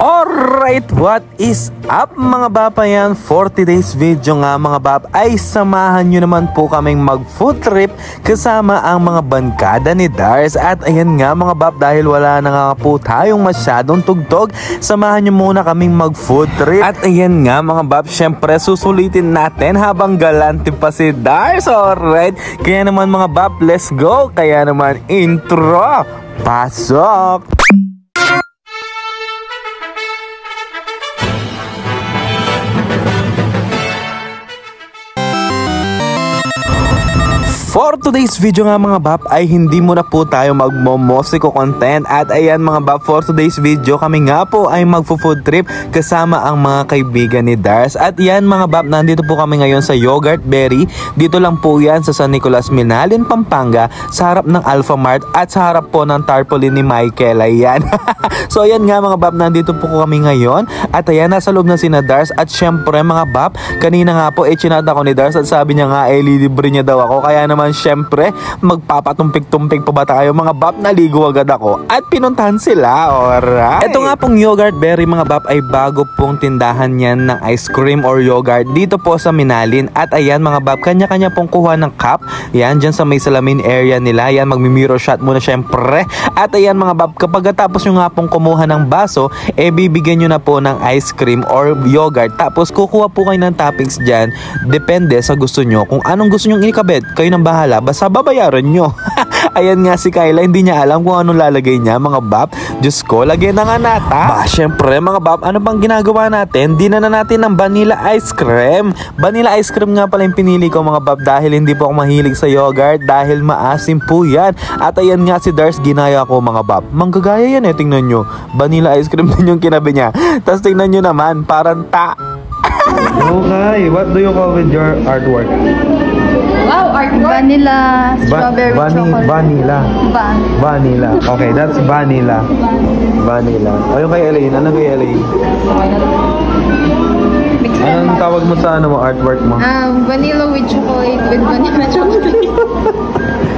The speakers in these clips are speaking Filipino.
Alright, what is up mga bab? Ayan, for today's video nga mga bab ay samahan nyo naman po kaming mag food trip kasama ang mga bangkada ni Dars. At ayan nga mga bab, dahil wala na nga po tayong masyadong tugtog, samahan nyo muna kaming mag food trip. At ayan nga mga bab, syempre susulitin natin habang galante pa si Dars. Alright, kaya naman mga bab, let's go. Kaya naman intro, pasok! For today's video nga mga bab ay hindi muna po tayo magmomosiko content. At ayan mga bab, for today's video kami nga po ay magfo-food trip kasama ang mga kaibigan ni Dars. At yan mga bab, nandito po kami ngayon sa Yogurt Berry. Dito lang po yan sa San Nicolas, Minalin, Pampanga, sa harap ng Alpha Mart at sa harap po ng tarpaulin ni Michael. Ayan. So ayan nga mga bab, nandito po kami ngayon. At ayan, nasa loob na sina Dars. At syempre mga bab, kanina nga po chinat ako ni Dars at sabi niya nga lilibre niya daw ako. Kaya naman syempre magpapatumpik-tumpik pa ba tayo mga bab? Naligo agad ako at pinuntahan sila. Alright, ito nga pong Yogurt Berry mga bab ay bago pong tindahan yan ng ice cream or yogurt dito po sa Minalin. At ayan mga bab, kanya-kanya pong kuha ng cup. Yan, dyan sa may salamin area nila. Yan, magmi-mirror shot muna syempre. At ayan mga bab, kapag tapos nyo nga pong kumuha ng baso, bibigyan nyo na po ng ice cream or yogurt. Tapos kukuha po kayo ng toppings dyan. Depende sa gusto nyo. Kung anong gusto nyo ikabit, kayo nang bahala, basta babayaran nyo. Ayan nga si Kyla, hindi niya alam kung anong lalagay niya mga bab. Diyos ko, lagyan na nga nata. Syempre mga bab, ano bang ginagawa natin? Dinan na natin ng vanilla ice cream. Vanilla ice cream nga pala yung pinili ko mga bab, dahil hindi po ako mahilig sa yogurt, dahil maasim po yan. At ayan nga si Dars, ginaya ko mga bab. Manggagaya yan tingnan nyo. Vanilla ice cream din yung kinabi niya. Tapos tingnan nyo naman, parang Okay, what do you call with your artwork? Wow, artwork? Vanilla, strawberry, chocolate. Vanilla. Okay, that's vanilla. Vanilla. O yung kay Elaine, ano kay Elaine? Anong tawag mo sa artwork mo? Vanilla with chocolate, with vanilla chocolate.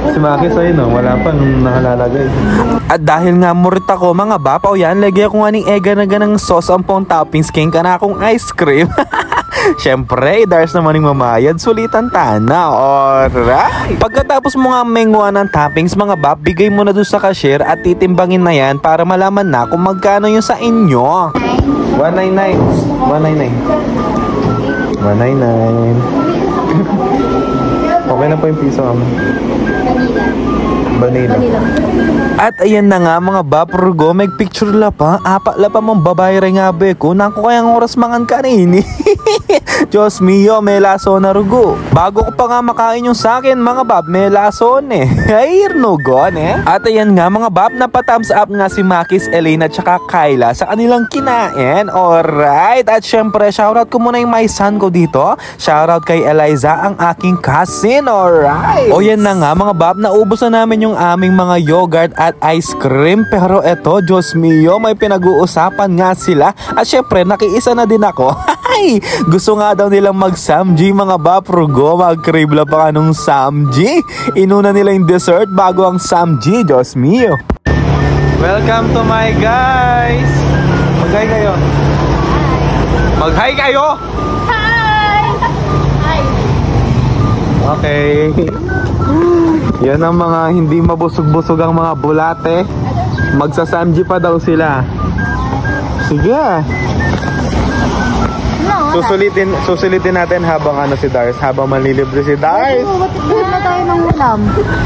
Si Maki sa'yo no, wala pa nung nakalalagay. At dahil nga murit ako mga bapaw yan, lagyan ko nga ng ega na ganang sauce ang pong toppings, king ka na akong ice cream. Siyempre, Dars naman yung mamayad, sulitan tana. Alright, pagkatapos mo nga menguha ng toppings mga bab, bigay mo na doon sa cashier at titimbangin na yan para malaman na kung magkano yung sa inyo. 199. 199. 199. Okay na po yung piso naman. Vanilla. At ayan na nga mga baprugo, may picture la pa. Apa la pa mong babae rin nga be ko. Naku kayang oras mangan kanini. Diyos mio, may laso na rugo. Bago ko pa nga makain yung sakin mga bab, may lason Ay, rugon At ayan nga mga bab, napathumbs up nga si Makis, Elena at saka Kyla sa kanilang kinain. Alright, at syempre shoutout ko muna yung my son ko dito. Shoutout kay Eliza, ang aking cousin. Alright, o yan na nga mga bab, naubos na namin yung aming mga yogurt at ice cream. Pero eto, Diyos mio, may pinag-uusapan nga sila. At syempre, nakiisa na din ako. Gusto nga daw nilang mag-samji mga baprugo. Mag-crave la pa ka nung samji. Inuna nila yung dessert bago ang samji. Diyos mio. Welcome to my guys. Mag-hi kayo. Mag-hi kayo. Hi! Hi! Okay. Yan ang mga hindi mabusog-busog ang mga bulate. Magsasamji pa daw sila. Sige. Susulitin natin habang si Dars, habang manlilibre si Dars. Na tayo ng ulam.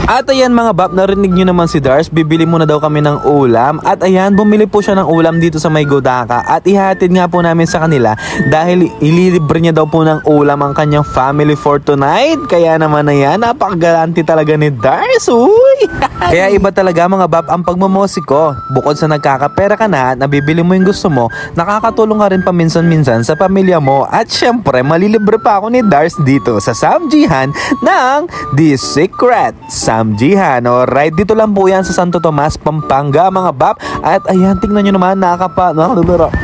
At ayan mga bab, narinig nyo naman si Dars, bibili muna daw kami ng ulam. At ayan, bumili po siya ng ulam dito sa may Godaka. At ihatid nga po namin sa kanila dahil ililibre niya daw po ng ulam ang kanyang family for tonight. Kaya naman ayan, napakagalanti talaga ni Dars. Uy! Kaya iba talaga mga bab ang pagmamosiko. Bukod sa nagkakapera ka na at nabibili mo yung gusto mo, nakakatulong ka rin paminsan-minsan sa pamilya mo. At syempre, malilibre pa ako ni Dars dito sa Samjihan ng The Secret Samjihan. Alright, dito lang po yan sa Santo Tomas, Pampanga mga bab. At ayan, tingnan nyo naman,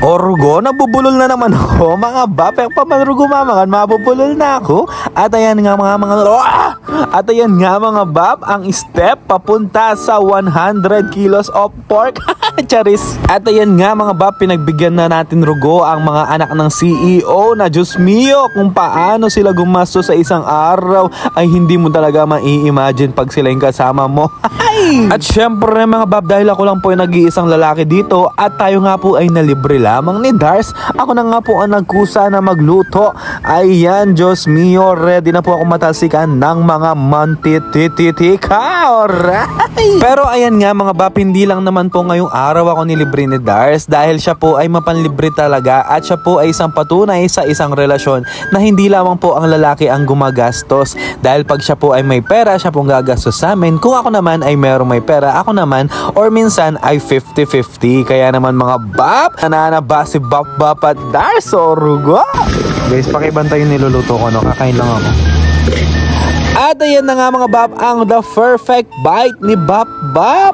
Orgo, nabubulol na naman ako mga bab. Pamanrugo mamangan, mabubulol na ako. At ayan nga At ayan nga mga bab, ang step papunta sa 100 kilos of pork. Charis. At ayan nga mga bab, pinagbigyan na natin rugo ang mga anak ng CEO na Diyos mio, kung paano sila gumastos sa isang araw ay hindi mo talaga mai-imagine pag sila yung kasama mo. At syempre mga bab, dahil ako lang po ay nag-iisang lalaki dito at tayo nga po ay nalibre lamang ni Dars, ako na nga po ang nagkusa na magluto. Ayan, Diyos mio, ready na po ako matalsikan ng mga mantitititika. Alright! Pero ayan nga mga bab, hindi lang naman po ngayong araw ako nilibre ni Dars dahil siya po ay mapanlibre talaga at siya po ay isang patunay sa isang relasyon na hindi lamang po ang lalaki ang gumagastos. Dahil pag siya po ay may pera, siya pong gagastos sa amin. Kung ako naman ay merong may pera, ako naman or minsan ay 50-50. Kaya naman mga bab, nananaba si Bap at Dars o rugo. Guys, pakibantay yung niluluto ko, no? Kakain lang ako. At ayan na nga mga bab, ang the perfect bite ni Bap.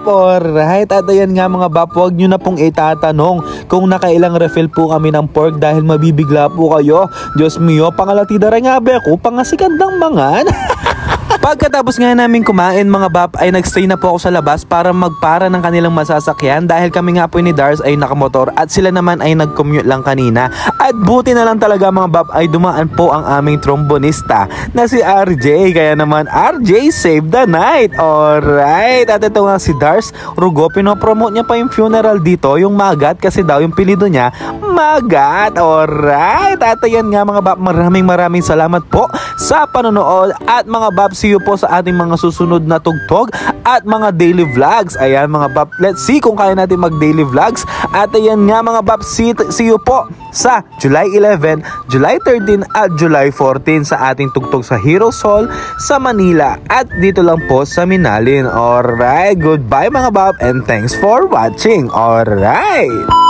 Alright, at ayan nga mga bab, huwag nyo na pong itatanong kung nakailang refill po kami ng pork dahil mabibigla po kayo. Diyos mio, pangalatida rin nga be ako, pangasikan ng mangan. Pagkatapos nga namin kumain mga bab, ay nagstay na po ako sa labas para magpara ng kanilang masasakyan dahil kami nga po ni Dars ay nakamotor at sila naman ay nag-commute lang kanina. At buti na lang talaga mga bab ay dumaan po ang aming trombonista na si RJ, kaya naman RJ save the night. Alright, at ito nga si Dars rugo, pinopromote niya pa yung funeral dito, yung Magat, kasi daw yung pilido niya Magat. Alright, at ayan nga mga bab, maraming salamat po sa panonood at mga bab, see you po sa ating mga susunod na tugtog at mga daily vlogs. Ayan mga bab, let's see kung kaya natin mag daily vlogs. At ayan nga mga bab, see you po sa July 11, July 13 at July 14 sa ating tugtog sa Heroes Hall sa Manila at dito lang po sa Minalin. Alright, goodbye mga bab and thanks for watching. Alright.